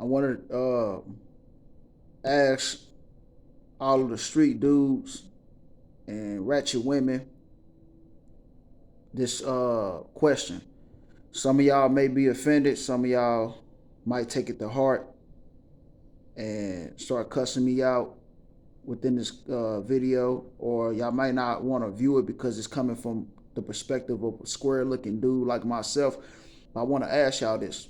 I want to ask all of the street dudes and ratchet women this question. Some of y'all may be offended. Some of y'all might take it to heart and start cussing me out within this video, or y'all might not want to view it because it's coming from the perspective of a square looking dude like myself. I want to ask y'all this.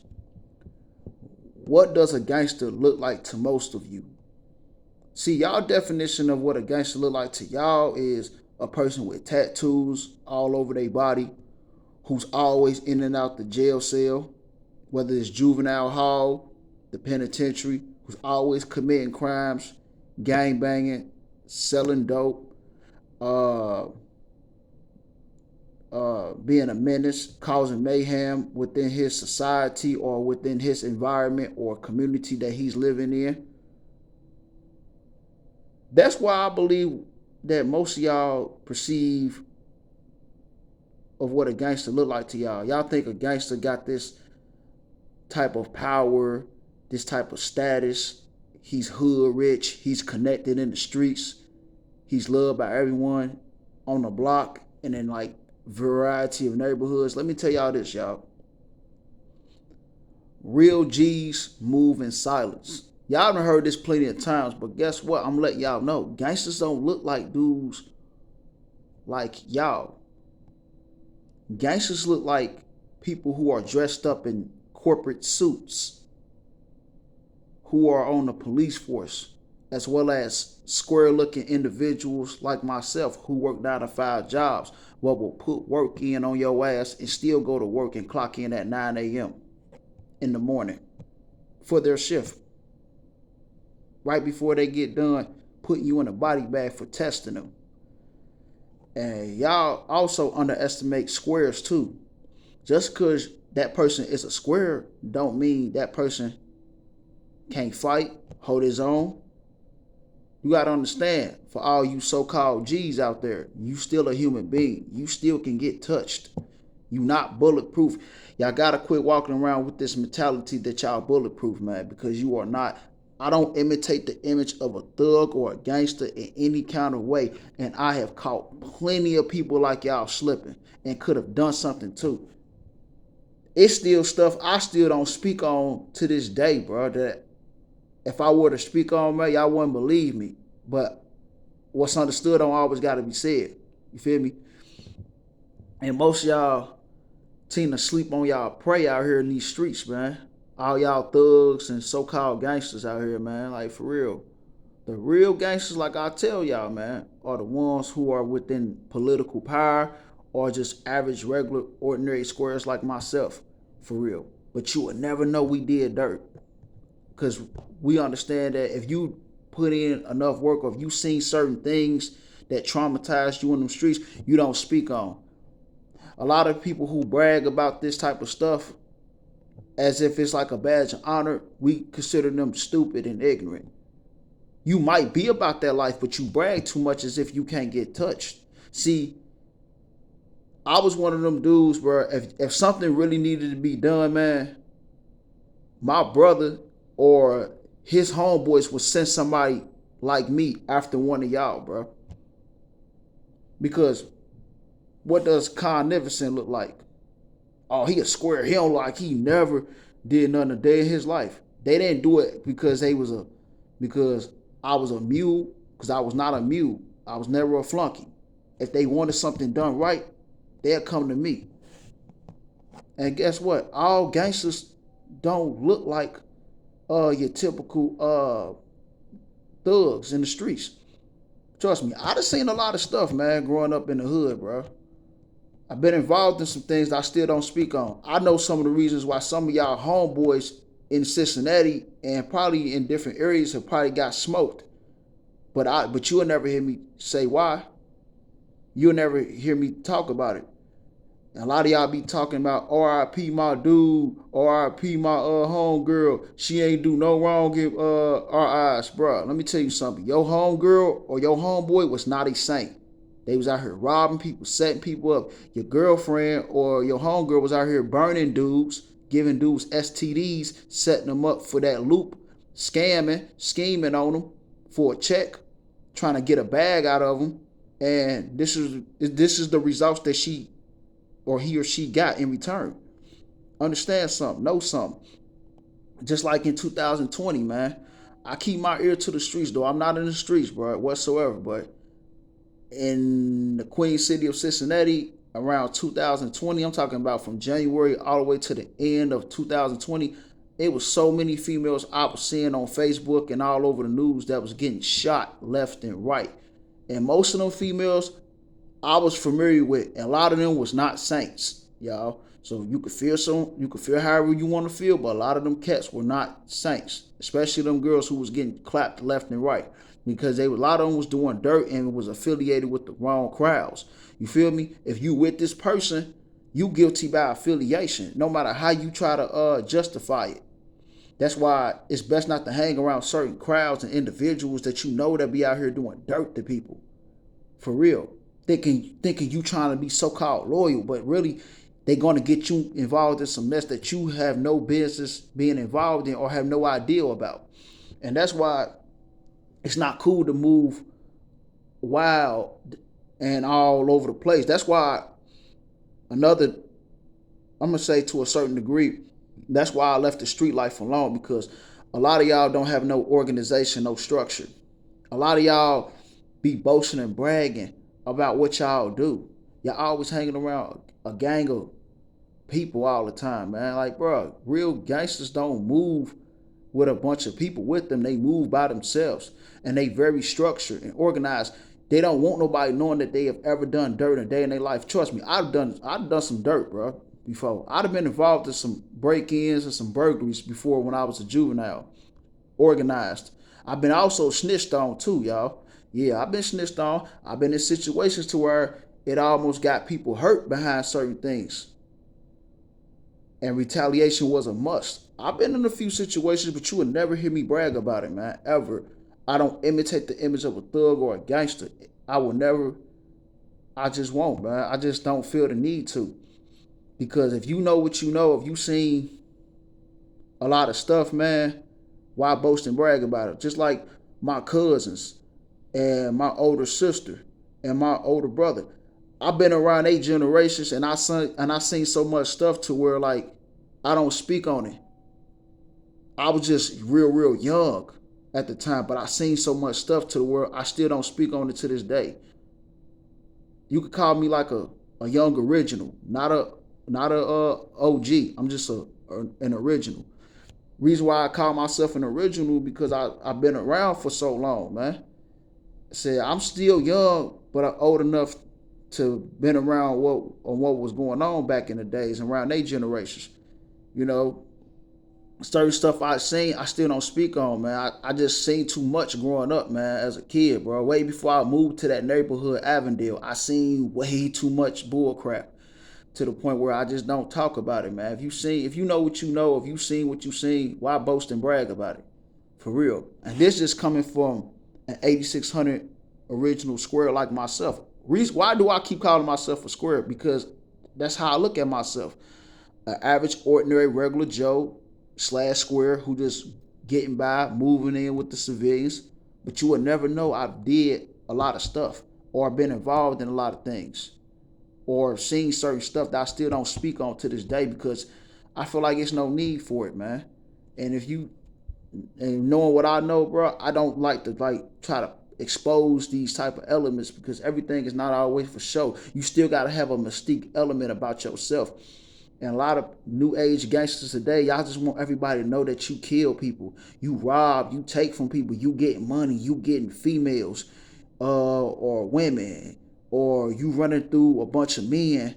What does a gangster look like to most of you? See, y'all definition of what a gangster look like to y'all is a person with tattoos all over their body, who's always in and out the jail cell, whether it's juvenile hall, the penitentiary, who's always committing crimes, gang banging, selling dope, uh, being a menace, causing mayhem within his society or within his environment or community that he's living in. That's why I believe that most of y'all perceive of what a gangster look like to y'all. Y'all think a gangster got this type of power, this type of status. He's hood rich. He's connected in the streets. He's loved by everyone on the block and in like variety of neighborhoods. Let me tell y'all this, y'all. Real G's move in silence. Y'all done heard this plenty of times, but guess what? I'm letting y'all know. Gangsters don't look like dudes like y'all. Gangsters look like people who are dressed up in corporate suits, who are on the police force, as well as square looking individuals like myself who work 9 to 5 jobs, but will put work in on your ass and still go to work and clock in at 9 a.m. in the morning for their shift. Right before they get done putting you in a body bag for testing them. And y'all also underestimate squares too. Just because that person is a square don't mean that person can't fight, hold his own. You got to understand, for all you so-called G's out there, you still a human being. You still can get touched. You not bulletproof. Y'all got to quit walking around with this mentality that y'all bulletproof, man, because you are not. I don't imitate the image of a thug or a gangster in any kind of way. And I have caught plenty of people like y'all slipping and could have done something too. It's still stuff I still don't speak on to this day, bro, that if I were to speak on, man, y'all wouldn't believe me. But what's understood don't always got to be said. You feel me? And most of y'all tend to sleep on y'all prey out here in these streets, man. All y'all thugs and so-called gangsters out here, man. Like, for real. The real gangsters, like I tell y'all, man, are the ones who are within political power or just average, regular, ordinary squares like myself. For real. But you would never know we did dirt. Because we understand that if you put in enough work or if you seen certain things that traumatized you in the streets, you don't speak on. A lot of people who brag about this type of stuff as if it's like a badge of honor, we consider them stupid and ignorant. You might be about that life, but you brag too much as if you can't get touched. See, I was one of them dudes, bro. If something really needed to be done, man, my brother or his homeboys would send somebody like me after one of y'all, bro. Because what does Connificent look like? Oh, he a square. He don't like, he never did nothing a day in his life. They didn't do it because because I was a mule, because I was not a mule. I was never a flunky. If they wanted something done right, they'll come to me. And guess what? All gangsters don't look like your typical thugs in the streets. Trust me, I done seen a lot of stuff, man, growing up in the hood, bro. I've been involved in some things that I still don't speak on. I know some of the reasons why some of y'all homeboys in Cincinnati and probably in different areas have probably got smoked. But you'll never hear me say why. You'll never hear me talk about it. And a lot of y'all be talking about RIP my dude, RIP my homegirl. She ain't do no wrong in our eyes, bro. Let me tell you something. Your homegirl or your homeboy was not a saint. They was out here robbing people, setting people up. Your girlfriend or your homegirl was out here burning dudes, giving dudes STDs, setting them up for that loop, scheming on them for a check, trying to get a bag out of them. And this is the results that she or he or she got in return. Understand something, know something. Just like in 2020, man, I keep my ear to the streets, though I'm not in the streets, bro, whatsoever. But in the Queen City of Cincinnati around 2020, I'm talking about from January all the way to the end of 2020, it was so many females I was seeing on Facebook and all over the news that was getting shot left and right. And most of them females I was familiar with, and a lot of them was not saints, y'all. So you could feel however you want to feel, but a lot of them cats were not saints, especially them girls who was getting clapped left and right because a lot of them was doing dirt and was affiliated with the wrong crowds. You feel me? If you with this person, you guilty by affiliation, no matter how you try to justify it. That's why it's best not to hang around certain crowds and individuals that you know that be out here doing dirt to people. For real. Thinking you trying to be so-called loyal, but really they're going to get you involved in some mess that you have no business being involved in or have no idea about. And that's why it's not cool to move wild and all over the place. That's why I'm going to say to a certain degree, that's why I left the street life alone, because a lot of y'all don't have no organization, no structure. A lot of y'all be boasting and bragging about what y'all do. Y'all always hanging around a gang of people all the time, man. Like, bro, real gangsters don't move with a bunch of people with them. They move by themselves, and they very structured and organized. They don't want nobody knowing that they have ever done dirt a day in their life. Trust me, I've done some dirt, bro, before. I'd have been involved in some break-ins and some burglaries before when I was a juvenile, organized. I've been also snitched on too, y'all. Yeah, I've been snitched on. I've been in situations to where it almost got people hurt behind certain things. And retaliation was a must. I've been in a few situations, but you would never hear me brag about it, man, ever. I don't imitate the image of a thug or a gangster. I will never, I just won't, man. I just don't feel the need to. Because if you know what you know, if you seen a lot of stuff, man, why boast and brag about it? Just like my cousins and my older sister and my older brother. I've been around 8 generations, and I seen so much stuff to where, like, I don't speak on it. I was just real young at the time, but I seen so much stuff to where I still don't speak on it to this day. You could call me like a young original, not a OG. I'm just an original. Reason why I call myself an original because I've been around for so long, man. I said I'm still young, but I'm old enough to been around what was going on back in the days and around 8 generations. You know, certain stuff I seen, I still don't speak on, man. I just seen too much growing up, man, as a kid, bro. Way before I moved to that neighborhood, Avondale, I seen way too much bull crap to the point where I just don't talk about it, man. If you know what you know, if you seen what you seen, why boast and brag about it? For real. And this is coming from an 8600 original square like myself. Why do I keep calling myself a square? Because that's how I look at myself. An average, ordinary, regular Joe / square who just getting by, moving in with the civilians. But you will never know I did a lot of stuff or been involved in a lot of things or seen certain stuff that I still don't speak on to this day because I feel like it's no need for it, man. And knowing what I know, bro, I don't like to try to expose these type of elements because everything is not always for show. You still got to have a mystique element about yourself. And a lot of new age gangsters today, y'all just want everybody to know that you kill people, you rob, you take from people, you getting money, you getting females or women, or you running through a bunch of men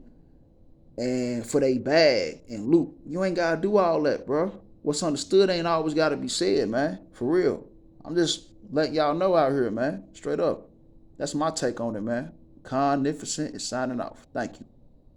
and for they bag and loot. You ain't gotta do all that, bro. What's understood ain't always gotta be said, man. For real. I'm just letting y'all know out here, man. Straight up. That's my take on it, man. Connificent is signing off. Thank you.